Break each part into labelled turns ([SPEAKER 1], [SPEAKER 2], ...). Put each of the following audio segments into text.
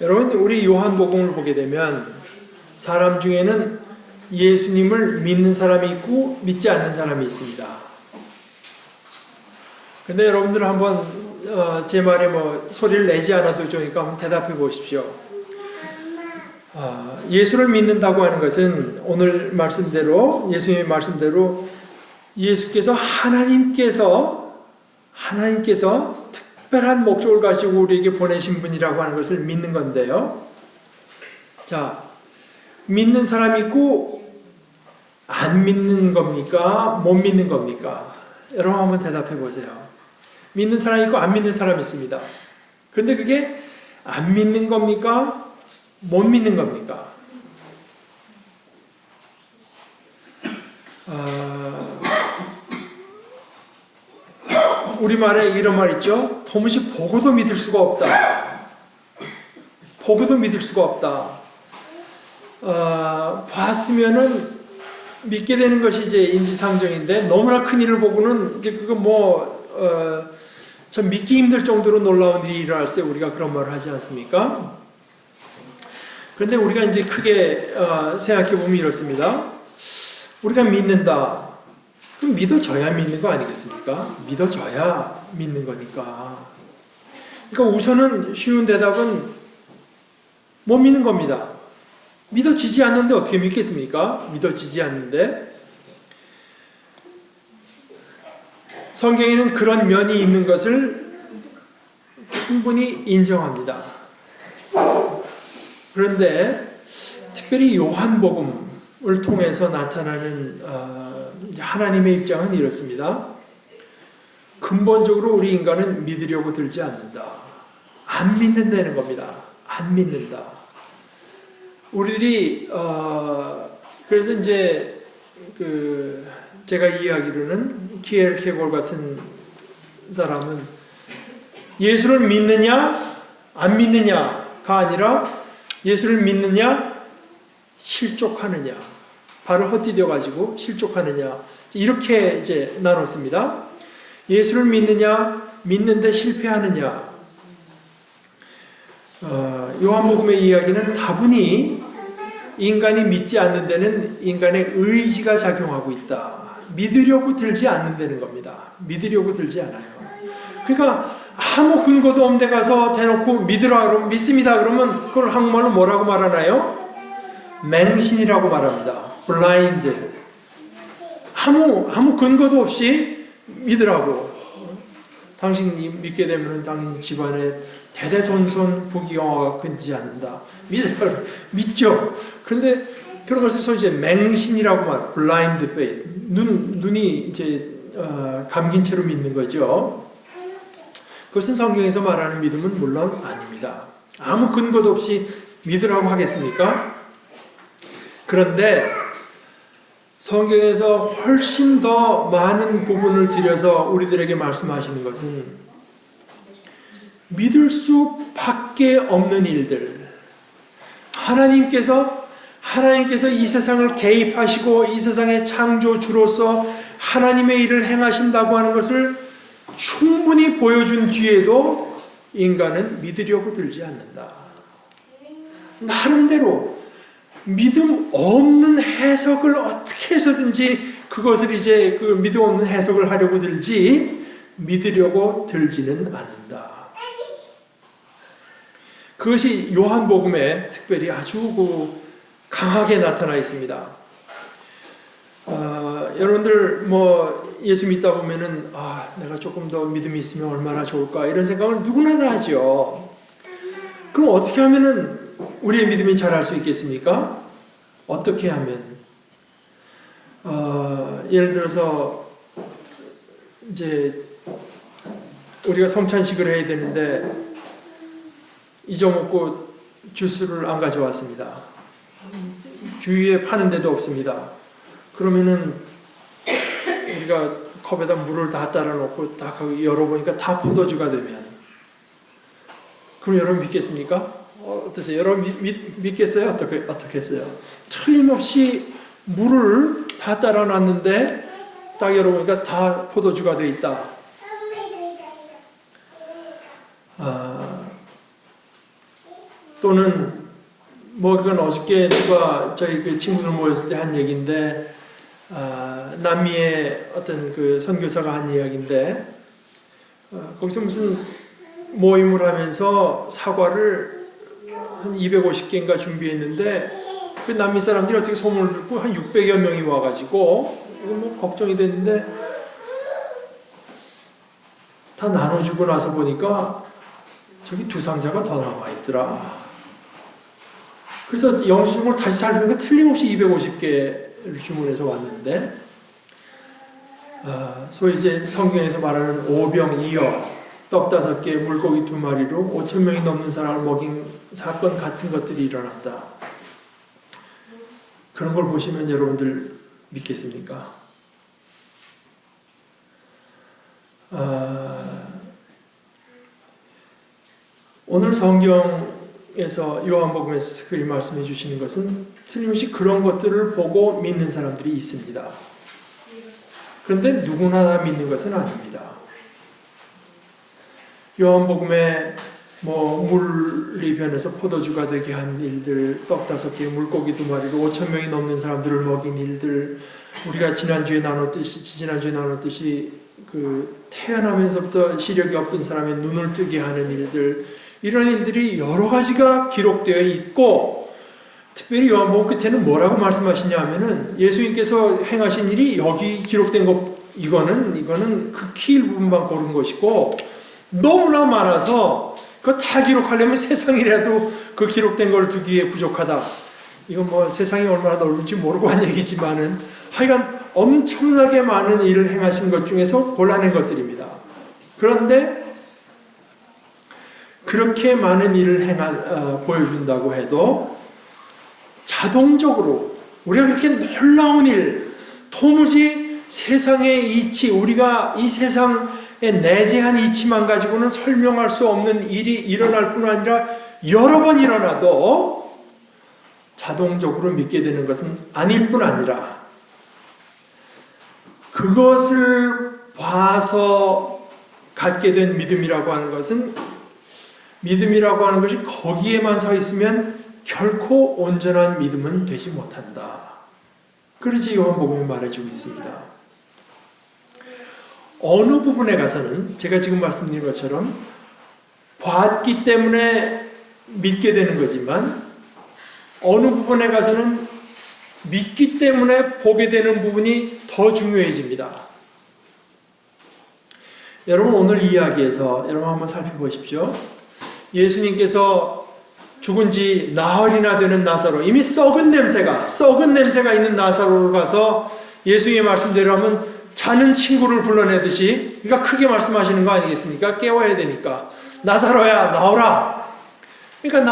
[SPEAKER 1] 여러분, 우리 요한복음을 보게 되면 사람 중에는 예수님을 믿는 사람이 있고 믿지 않는 사람이 있습니다. 근데 여러분들 한번 제 말에 소리를 내지 않아도 좋으니까 한번 대답해 보십시오. 예수를 믿는다고 하는 것은 오늘 말씀대로, 예수님의 말씀대로 예수께서 하나님께서 특별한 목적을 가지고 우리에게 보내신 분이라고 하는 것을 믿는 건데요. 자, 믿는 사람이 있고 안 믿는 겁니까? 못 믿는 겁니까? 여러분 한번 대답해 보세요. 믿는 사람이 있고 안 믿는 사람이 있습니다. 근데 그게 안 믿는 겁니까? 못 믿는 겁니까? 우리말에 이런 말 있죠? 도무지 보고도 믿을 수가 없다. 보고도 믿을 수가 없다. 봤으면은 믿게 되는 것이 이제 인지상정인데 너무나 큰 일을 보고는 이제 그거 참 믿기 힘들 정도로 놀라운 일이 일어날 때 우리가 그런 말을 하지 않습니까? 그런데 우리가 이제 크게 생각해 보면 이렇습니다. 우리가 믿는다. 그럼 믿어줘야 믿는 거 아니겠습니까? 믿어줘야 믿는 거니까. 그러니까 우선은 쉬운 대답은 못 믿는 겁니다. 믿어지지 않는데 어떻게 믿겠습니까? 믿어지지 않는데. 성경에는 그런 면이 있는 것을 충분히 인정합니다. 그런데 특별히 요한복음을 통해서 나타나는 하나님의 입장은 이렇습니다. 근본적으로 우리 인간은 믿으려고 들지 않는다. 안 믿는다는 겁니다. 안 믿는다. 우리들이 그래서 이제 제가 이해하기로는 키에르케고르 같은 사람은 예수를 믿느냐 안 믿느냐가 아니라 예수를 믿느냐 실족하느냐, 발을 헛디뎌 가지고 실족하느냐, 이렇게 이제 나눴습니다. 예수를 믿느냐, 믿는데 실패하느냐. 요한복음의 이야기는 다분히 인간이 믿지 않는 데는 인간의 의지가 작용하고 있다. 믿으려고 들지 않는다는 겁니다. 믿으려고 들지 않아요. 그러니까 아무 근거도 없는 데 가서 대놓고 믿으라 그러면 믿습니다 그러면 그걸 한국말로 뭐라고 말하나요? 맹신이라고 말합니다. blind. 아무 근거도 없이 믿으라고. 당신이 믿게 되면 당신 집안에 대대손손 부귀영화가 끊이지 않는다. 믿죠. 그런데 그런 것을 이제 맹신이라고 말, blind faith. 눈이 이제 감긴 채로 믿는 거죠. 그것은 성경에서 말하는 믿음은 물론 아닙니다. 아무 근거도 없이 믿으라고 하겠습니까? 그런데 성경에서 훨씬 더 많은 부분을 들여서 우리들에게 말씀하시는 것은 믿을 수밖에 없는 일들, 하나님께서 이 세상을 개입하시고 이 세상의 창조주로서 하나님의 일을 행하신다고 하는 것을 충분히 보여준 뒤에도 인간은 믿으려고 들지 않는다. 나름대로 믿음 없는 해석을 어떻게 해서든지 그것을 이제 그 믿음 없는 해석을 하려고 들지 믿으려고 들지는 않는다. 그것이 요한복음에 특별히 아주 강하게 나타나 있습니다. 여러분들 예수 믿다 보면은 내가 조금 더 믿음이 있으면 얼마나 좋을까 이런 생각을 누구나 다 하죠. 그럼 어떻게 하면은 우리의 믿음이 자랄 수 있겠습니까? 어떻게 하면? 예를 들어서 이제 우리가 성찬식을 해야 되는데 잊어먹고 주스를 안 가져왔습니다. 주위에 파는 데도 없습니다. 그러면은 우리가 컵에다 물을 다 따라 놓고 딱 열어보니까 다 포도주가 되면 그럼 여러분 믿겠습니까? 어떠세요? 여러분 믿겠어요? 어떻게 했어요? 틀림없이 물을 다 따라 놨는데 딱 열어보니까 다 포도주가 되어 있다. 또는 뭐 그건 어저께 누가 저희 그 친구들 모였을 때 한 얘기인데 남미의 어떤 그 선교사가 한 이야기인데 거기서 무슨 모임을 하면서 사과를 한 250개인가 준비했는데 그 남미 사람들이 어떻게 소문을 듣고 한 600여 명이 와가지고 이거 뭐 걱정이 됐는데 다 나눠주고 나서 보니까 저기 2상자가 더 남아있더라. 그래서 영수증을 다시 살펴보니까 틀림없이 250개를 주문해서 왔는데 소위 이제 성경에서 말하는 오병 이어 떡 5개 물고기 2마리로 5,000명이 넘는 사람을 먹인 사건 같은 것들이 일어났다. 그런 걸 보시면 여러분들 믿겠습니까? 오늘 성경에서 요한복음에서 특별히 말씀해 주시는 것은 틀림없이 그런 것들을 보고 믿는 사람들이 있습니다. 그런데 누구나 다 믿는 것은 아닙니다. 요한복음에 뭐 물이 변해서 포도주가 되게 한 일들, 떡 5개, 물고기 2마리로 5,000명이 넘는 사람들을 먹인 일들, 우리가 지난주에 나눴듯이 그 태어나면서부터 시력이 없던 사람의 눈을 뜨게 하는 일들, 이런 일들이 여러 가지가 기록되어 있고, 특별히 요한복음 끝에는 뭐라고 말씀하시냐 하면은 예수님께서 행하신 일이 여기 기록된 것, 이거는 극히 일부분만 고른 것이고 너무나 많아서 그거 다 기록하려면 세상이라도 그 기록된 걸 두기에 부족하다. 이건 뭐 세상이 얼마나 넓은지 모르고 한 얘기지만은 하여간 엄청나게 많은 일을 행하신 것 중에서 골라낸 것들입니다. 그런데 그렇게 많은 일을 보여준다고 해도 자동적으로 우리가 그렇게 놀라운 일, 도무지 세상의 이치, 우리가 이 세상의 내재한 이치만 가지고는 설명할 수 없는 일이 일어날 뿐 아니라 여러 번 일어나도 자동적으로 믿게 되는 것은 아닐 뿐 아니라 그것을 봐서 갖게 된 믿음이라고 하는 것은, 믿음이라고 하는 것이 거기에만 서 있으면 결코 온전한 믿음은 되지 못한다. 그러지 요한복음이 말해주고 있습니다. 어느 부분에 가서는 제가 지금 말씀드린 것처럼 봤기 때문에 믿게 되는 거지만 어느 부분에 가서는 믿기 때문에 보게 되는 부분이 더 중요해집니다. 여러분 오늘 이야기에서 여러분 한번 살펴보십시오. 예수님께서 죽은 지 나흘이나 되는 나사로, 이미 썩은 냄새가 있는 나사로를 가서 예수님의 말씀대로 하면 자는 친구를 불러내듯이, 그러니까 크게 말씀하시는 거 아니겠습니까? 깨워야 되니까. 나사로야 나오라. 그러니까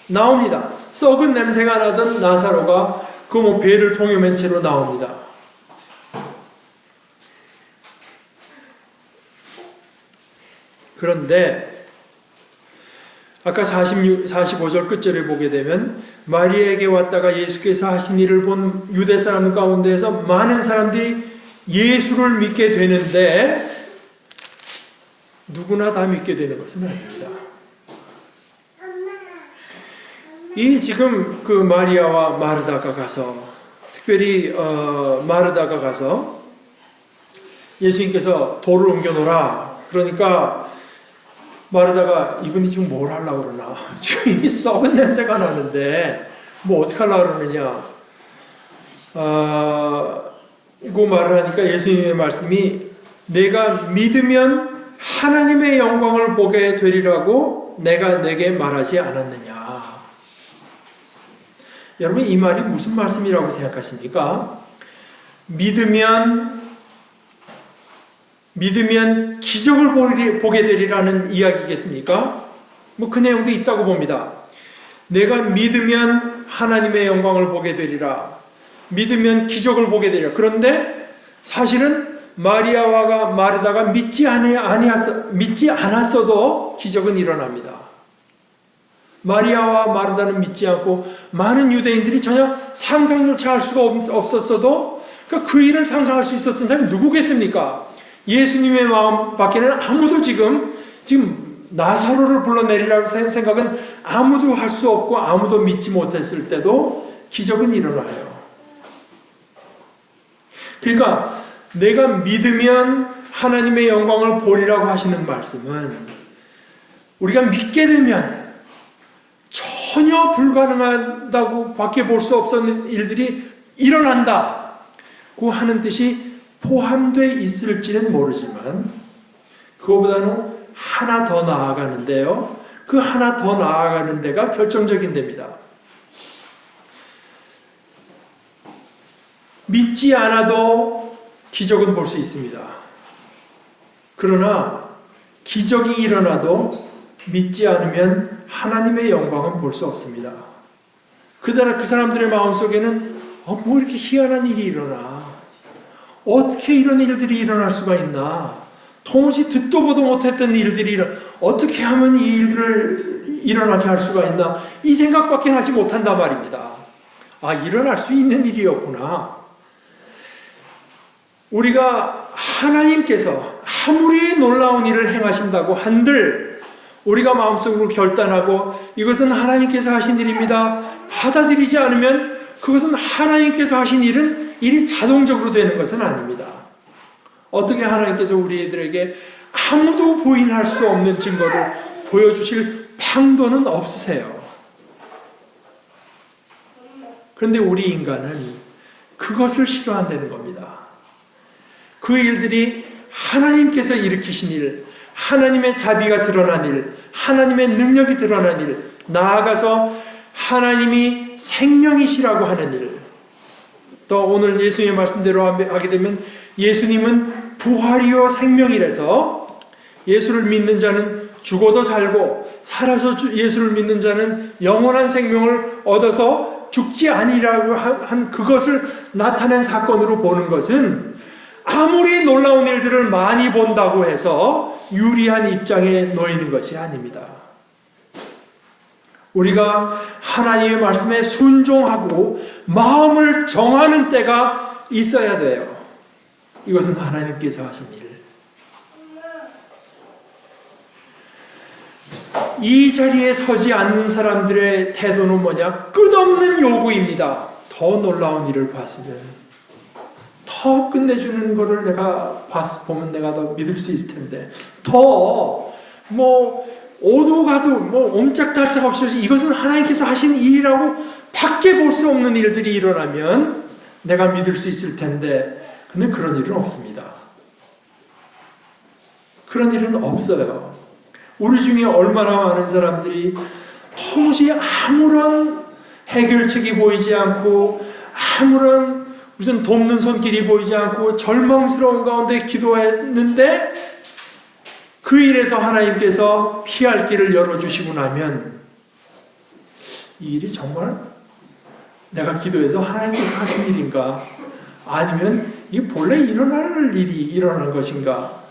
[SPEAKER 1] 나옵니다. 썩은 냄새가 나던 나사로가 그 뭐 배를 동여맨 채로 나옵니다. 그런데 아까 45절 끝절에 보게 되면 마리아에게 왔다가 예수께서 하신 일을 본 유대 사람 가운데에서 많은 사람들이 예수를 믿게 되는데 누구나 다 믿게 되는 것은 아닙니다. 이 지금 그 마리아와 마르다가 가서, 특별히 마르다가 가서 예수님께서 돌을 옮겨놓으라. 그러니까 마르다가 이분이 지금 뭘 하려고 그러나, 지금 이미 썩은 냄새가 나는데 뭐 어떻게 하려고 그러느냐. 그 말을 하니까 예수님의 말씀이 내가 믿으면 하나님의 영광을 보게 되리라고 내가 내게 말하지 않았느냐. 여러분 이 말이 무슨 말씀이라고 생각하십니까? 믿으면 기적을 보게 되리라는 이야기겠습니까? 뭐 그 내용도 있다고 봅니다. 내가 믿으면 하나님의 영광을 보게 되리라. 믿으면 기적을 보게 되리라. 그런데 사실은 마리아와 마르다가 믿지 않았어도 기적은 일어납니다. 마리아와 마르다는 믿지 않고 많은 유대인들이 전혀 상상조차 할 수가 없었어도 그 일을 상상할 수 있었던 사람이 누구겠습니까? 예수님의 마음 밖에는 아무도 지금 나사로를 불러내리라고 생각은 아무도 할 수 없고 아무도 믿지 못했을 때도 기적은 일어나요. 그러니까 내가 믿으면 하나님의 영광을 보리라고 하시는 말씀은 우리가 믿게 되면 전혀 불가능하다고 밖에 볼 수 없었는 일들이 일어난다고 하는 뜻이 포함되어 있을지는 모르지만 그거보다는 하나 더 나아가는데요. 그 하나 더 나아가는 데가 결정적인 데입니다. 믿지 않아도 기적은 볼 수 있습니다. 그러나 기적이 일어나도 믿지 않으면 하나님의 영광은 볼 수 없습니다. 그 사람들의 마음속에는 뭐 이렇게 희한한 일이 일어나? 어떻게 이런 일들이 일어날 수가 있나? 도무지 듣도 보도 못했던 일들이 어떻게 하면 이 일을 일어나게 할 수가 있나? 이 생각밖에 하지 못한단 말입니다. 일어날 수 있는 일이었구나. 우리가 하나님께서 아무리 놀라운 일을 행하신다고 한들 우리가 마음속으로 결단하고 이것은 하나님께서 하신 일입니다. 받아들이지 않으면 그것은 하나님께서 하신 일이 자동적으로 되는 것은 아닙니다. 어떻게 하나님께서 우리들에게 아무도 부인할 수 없는 증거를 보여주실 방도는 없으세요. 그런데 우리 인간은 그것을 싫어한다는 겁니다. 그 일들이 하나님께서 일으키신 일, 하나님의 자비가 드러난 일, 하나님의 능력이 드러난 일, 나아가서 하나님이 생명이시라고 하는 일, 또 오늘 예수님의 말씀대로 하게 되면 예수님은 부활이요 생명이라서 예수를 믿는 자는 죽어도 살고 살아서 예수를 믿는 자는 영원한 생명을 얻어서 죽지 아니라고 한 그것을 나타낸 사건으로 보는 것은 아무리 놀라운 일들을 많이 본다고 해서 유리한 입장에 놓이는 것이 아닙니다. 우리가 하나님의 말씀에 순종하고 마음을 정하는 때가 있어야 돼요. 이것은 하나님께서 하신 일. 이 자리에 서지 않는 사람들의 태도는 뭐냐? 끝없는 요구입니다. 더 놀라운 일을 봤으면 더 끝내주는 거를 내가 보면 내가 더 믿을 수 있을 텐데 더 오도 가도 옴짝달싹 없이 이것은 하나님께서 하신 일이라고 밖에 볼 수 없는 일들이 일어나면 내가 믿을 수 있을 텐데 근데 그런 일은 없습니다. 그런 일은 없어요. 우리 중에 얼마나 많은 사람들이 도무지 아무런 해결책이 보이지 않고 아무런 무슨 돕는 손길이 보이지 않고 절망스러운 가운데 기도했는데 그 일에서 하나님께서 피할 길을 열어주시고 나면 이 일이 정말 내가 기도해서 하나님께서 하신 일인가? 아니면 이게 본래 일어날 일이 일어난 것인가?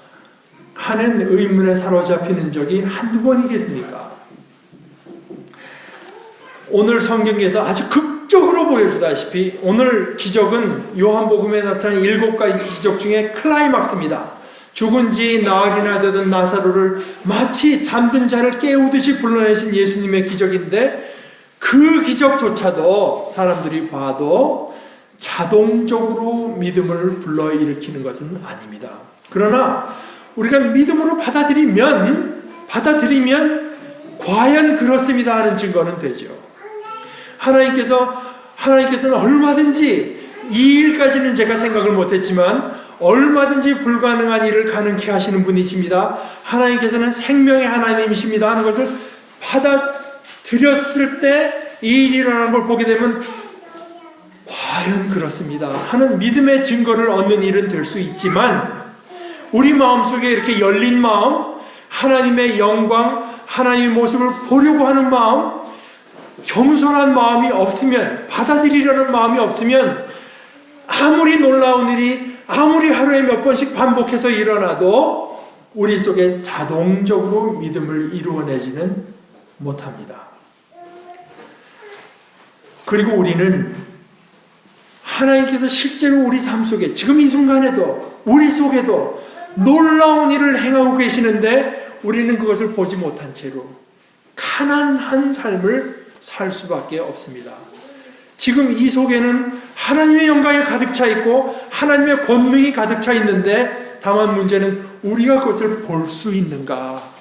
[SPEAKER 1] 하는 의문에 사로잡히는 적이 한두 번이겠습니까? 오늘 성경에서 아주 극적으로 보여주다시피 오늘 기적은 요한복음에 나타난 7가지 기적 중에 클라이막스입니다. 죽은 지 나흘이나 되던 나사로를 마치 잠든 자를 깨우듯이 불러내신 예수님의 기적인데 그 기적조차도 사람들이 봐도 자동적으로 믿음을 불러일으키는 것은 아닙니다. 그러나 우리가 믿음으로 받아들이면 과연 그렇습니다 하는 증거는 되죠. 하나님께서는 얼마든지 이 일까지는 제가 생각을 못했지만 얼마든지 불가능한 일을 가능케 하시는 분이십니다. 하나님께서는 생명의 하나님이십니다 하는 것을 받아들였을 때 이 일이 일어나는 걸 보게 되면 과연 그렇습니다 하는 믿음의 증거를 얻는 일은 될 수 있지만 우리 마음속에 이렇게 열린 마음, 하나님의 영광, 하나님의 모습을 보려고 하는 마음, 겸손한 마음이 없으면, 받아들이려는 마음이 없으면 아무리 놀라운 일이 아무리 하루에 몇 번씩 반복해서 일어나도 우리 속에 자동적으로 믿음을 이루어내지는 못합니다. 그리고 우리는 하나님께서 실제로 우리 삶 속에 지금 이 순간에도 우리 속에도 놀라운 일을 행하고 계시는데 우리는 그것을 보지 못한 채로 가난한 삶을 살 수밖에 없습니다. 지금 이 속에는 하나님의 영광이 가득 차 있고 하나님의 권능이 가득 차 있는데, 다만 문제는 우리가 그것을 볼 수 있는가.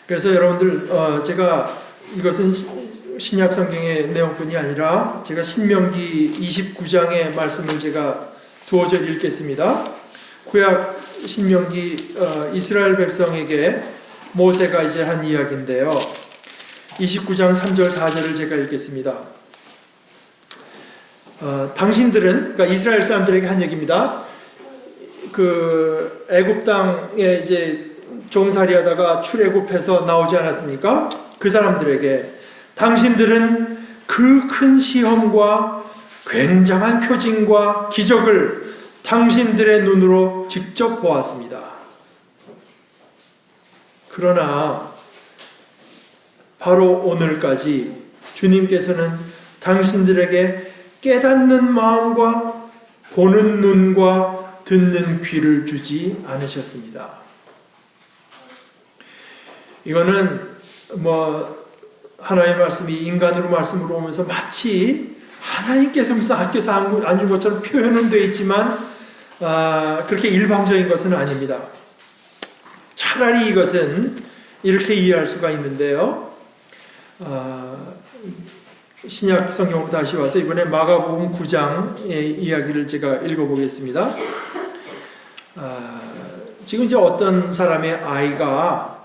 [SPEAKER 1] 그래서 여러분들, 제가 이것은 신약 성경의 내용뿐이 아니라 제가 신명기 29장의 말씀을 제가 두어 절 읽겠습니다. 구약 신명기 이스라엘 백성에게 모세가 이제 한 이야기인데요. 29장 3절 4절을 제가 읽겠습니다. 당신들은, 그러니까 이스라엘 사람들에게 한 얘기입니다. 그 애굽 땅에 이제 종살이하다가 출애굽해서 나오지 않았습니까? 그 사람들에게 당신들은 그 큰 시험과 굉장한 표징과 기적을 당신들의 눈으로 직접 보았습니다. 그러나 바로 오늘까지 주님께서는 당신들에게 깨닫는 마음과 보는 눈과 듣는 귀를 주지 않으셨습니다. 이거는 하나님의 말씀이 인간으로 말씀으로 오면서 마치 하나님께서 무슨 아껴서 안 준 것처럼 표현은 되어 있지만 그렇게 일방적인 것은 아닙니다. 차라리 이것은 이렇게 이해할 수가 있는데요. 신약 성경으로 다시 와서 이번에 마가복음 9장의 이야기를 제가 읽어보겠습니다. 지금 이제 어떤 사람의 아이가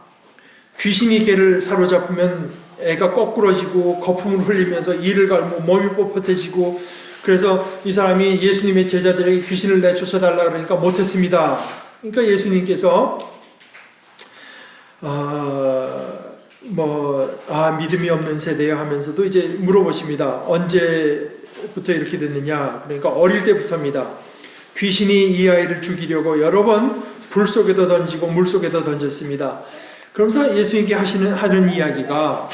[SPEAKER 1] 귀신이 걔를 사로잡으면 애가 거꾸러지고 거품을 흘리면서 이를 갈고 몸이 뻣뻣해지고, 그래서 이 사람이 예수님의 제자들에게 귀신을 내쫓아달라 그러니까 못했습니다. 그러니까 예수님께서 믿음이 없는 세대야 하면서도 이제 물어보십니다. 언제부터 이렇게 됐느냐? 그러니까 어릴 때부터입니다. 귀신이 이 아이를 죽이려고 여러 번 불 속에도 던지고 물 속에도 던졌습니다. 그러면서 예수님께 하는 이야기가,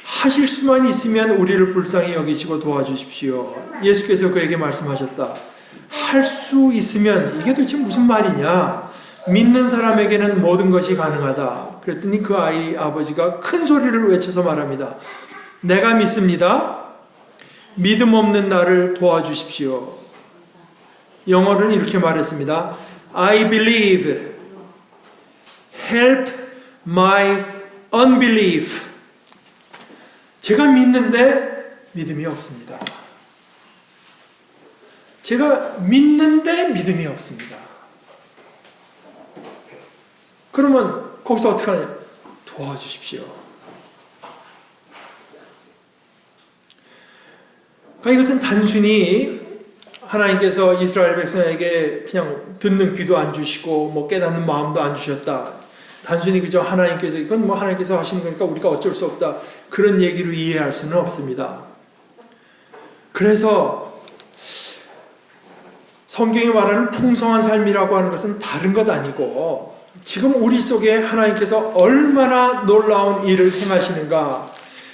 [SPEAKER 1] 하실 수만 있으면 우리를 불쌍히 여기시고 도와주십시오. 예수께서 그에게 말씀하셨다. 할 수 있으면, 이게 도대체 무슨 말이냐? 믿는 사람에게는 모든 것이 가능하다. 그랬더니 그 아이 아버지가 큰 소리를 외쳐서 말합니다. 내가 믿습니다. 믿음 없는 나를 도와주십시오. 영어로는 이렇게 말했습니다. I believe. Help my unbelief. 제가 믿는데 믿음이 없습니다. 제가 믿는데 믿음이 없습니다. 그러면 거기서 어떻게 하냐? 도와주십시오. 그러니까 이것은 단순히 하나님께서 이스라엘 백성에게 그냥 듣는 귀도 안 주시고 깨닫는 마음도 안 주셨다. 단순히 그저 하나님께서, 이건 하나님께서 하시는 거니까 우리가 어쩔 수 없다, 그런 얘기로 이해할 수는 없습니다. 그래서 성경이 말하는 풍성한 삶이라고 하는 것은 다른 것 아니고, 지금 우리 속에 하나님께서 얼마나 놀라운 일을 행하시는가,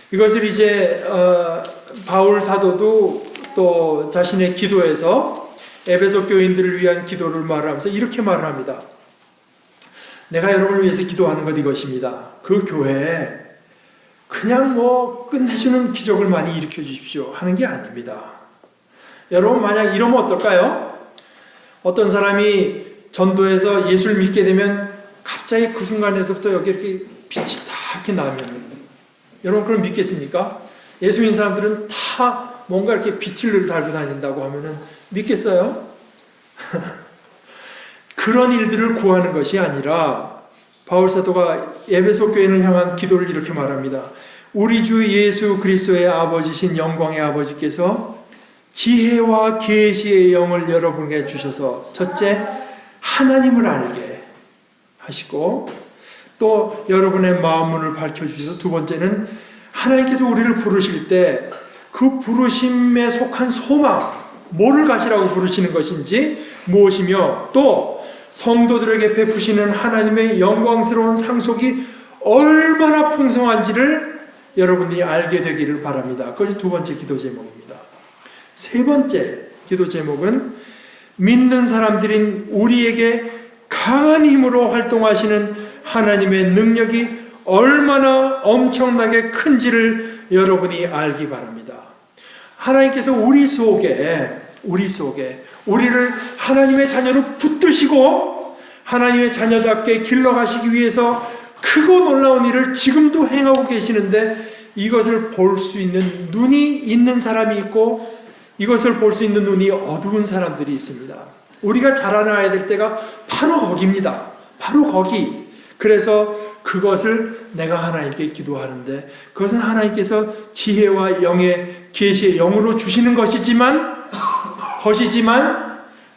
[SPEAKER 1] 이것을 이제 바울 사도도 또 자신의 기도에서 에베소 교인들을 위한 기도를 말하면서 이렇게 말을 합니다. 내가 여러분을 위해서 기도하는 것 이것입니다. 그 교회에 그냥 끝내주는 기적을 많이 일으켜 주십시오 하는 게 아닙니다. 여러분, 만약 이러면 어떨까요? 어떤 사람이 전도해서 예수를 믿게 되면 갑자기 그 순간에서부터 여기 이렇게 빛이 다 이렇게 나면, 여러분 그럼 믿겠습니까? 예수 믿는 사람들은 다 뭔가 이렇게 빛을 달고 다닌다고 하면은 믿겠어요? 그런 일들을 구하는 것이 아니라 바울 사도가 에베소 교인을 향한 기도를 이렇게 말합니다. 우리 주 예수 그리스도의 아버지신 영광의 아버지께서 지혜와 계시의 영을 여러분에게 주셔서 첫째 하나님을 알게 하시고, 또 여러분의 마음문을 밝혀주셔서 두 번째는 하나님께서 우리를 부르실 때 그 부르심에 속한 소망, 뭐를 가지라고 부르시는 것인지 무엇이며, 또 성도들에게 베푸시는 하나님의 영광스러운 상속이 얼마나 풍성한지를 여러분이 알게 되기를 바랍니다. 그것이 두 번째 기도 제목입니다. 세 번째 기도 제목은 믿는 사람들인 우리에게 강한 힘으로 활동하시는 하나님의 능력이 얼마나 엄청나게 큰지를 여러분이 알기 바랍니다. 하나님께서 우리 속에 우리를 하나님의 자녀로 붙드시고 하나님의 자녀답게 길러가시기 위해서 크고 놀라운 일을 지금도 행하고 계시는데, 이것을 볼 수 있는 눈이 있는 사람이 있고 이것을 볼 수 있는 눈이 어두운 사람들이 있습니다. 우리가 자라나야 될 때가 바로 거기입니다. 바로 거기. 그래서 그것을 내가 하나님께 기도하는데, 그것은 하나님께서 지혜와 영의 계시의 영으로 주시는 것이지만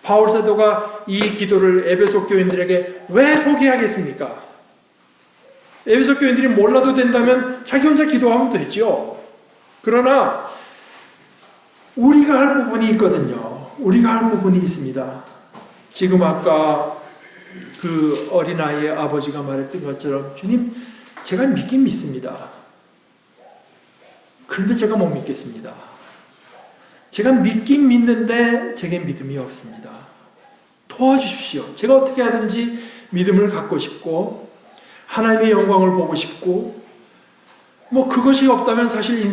[SPEAKER 1] 바울 사도가 이 기도를 에베소 교인들에게 왜 소개하겠습니까? 에베소 교인들이 몰라도 된다면 자기 혼자 기도하면 되죠. 그러나 우리가 할 부분이 있거든요. 우리가 할 부분이 있습니다. 지금 아까 그 어린아이의 아버지가 말했던 것처럼, 주님, 제가 믿긴 믿습니다. 그런데 제가 못 믿겠습니다. 제가 믿긴 믿는데 제게 믿음이 없습니다. 도와주십시오. 제가 어떻게 하든지 믿음을 갖고 싶고 하나님의 영광을 보고 싶고, 뭐 그것이 없다면 사실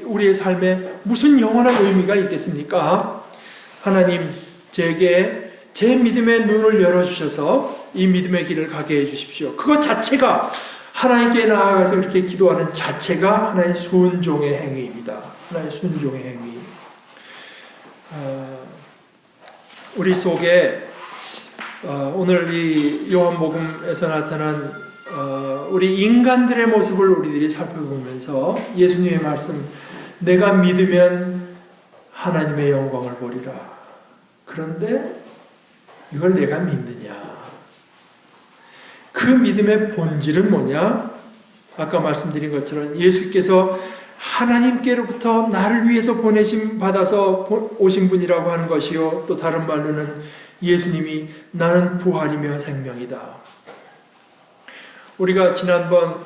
[SPEAKER 1] 우리의 삶에 무슨 영원한 의미가 있겠습니까? 하나님, 제게 제 믿음의 눈을 열어주셔서 이 믿음의 길을 가게 해주십시오. 그것 자체가, 하나님께 나아가서 이렇게 기도하는 자체가 하나의 순종의 행위입니다. 하나의 순종의 행위. 우리 속에 오늘 이 요한복음에서 나타난 우리 인간들의 모습을 우리들이 살펴보면서 예수님의 말씀, 내가 믿으면 하나님의 영광을 보리라. 그런데 이걸 내가 믿느냐? 그 믿음의 본질은 뭐냐? 아까 말씀드린 것처럼 예수께서 하나님께로부터 나를 위해서 보내심 받아서 오신 분이라고 하는 것이요, 또 다른 말로는 예수님이 나는 부활이며 생명이다. 우리가 지난번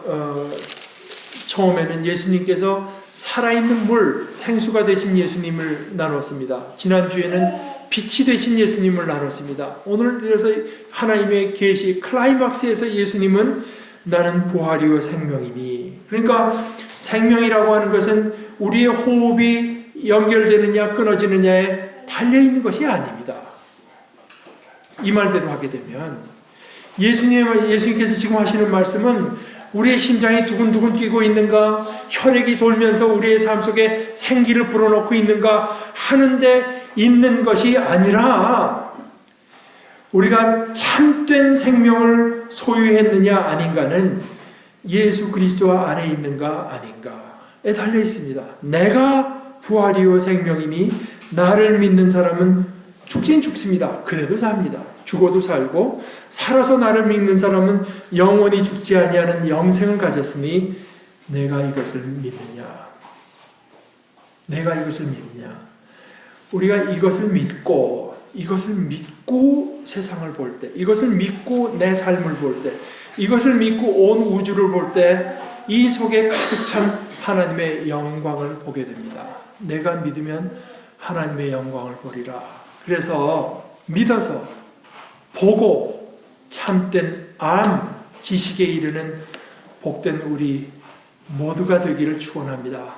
[SPEAKER 1] 처음에는 예수님께서 살아있는 물, 생수가 되신 예수님을 나눴습니다. 지난주에는 빛이 되신 예수님을 나눴습니다. 오늘 들어서 하나님의 계시 클라이막스에서 예수님은 나는 부활이요 생명이니. 그러니까 생명이라고 하는 것은 우리의 호흡이 연결되느냐 끊어지느냐에 달려있는 것이 아닙니다. 이 말대로 하게 되면 예수님께서 지금 하시는 말씀은 우리의 심장이 두근두근 뛰고 있는가, 혈액이 돌면서 우리의 삶 속에 생기를 불어넣고 있는가 하는데 있는 것이 아니라, 우리가 참된 생명을 소유했느냐 아닌가는 예수 그리스도 안에 있는가 아닌가에 달려 있습니다. 내가 부활이요 생명이니 나를 믿는 사람은 죽긴 죽습니다. 그래도 삽니다. 죽어도 살고, 살아서 나를 믿는 사람은 영원히 죽지 아니하는 영생을 가졌으니 내가 이것을 믿느냐? 내가 이것을 믿느냐? 우리가 이것을 믿고 세상을 볼 때, 이것을 믿고 내 삶을 볼 때, 이것을 믿고 온 우주를 볼 때 이 속에 가득 찬 하나님의 영광을 보게 됩니다. 내가 믿으면 하나님의 영광을 보리라. 그래서 믿어서 보고 참된 지식에 이르는 복된 우리 모두가 되기를 축원합니다.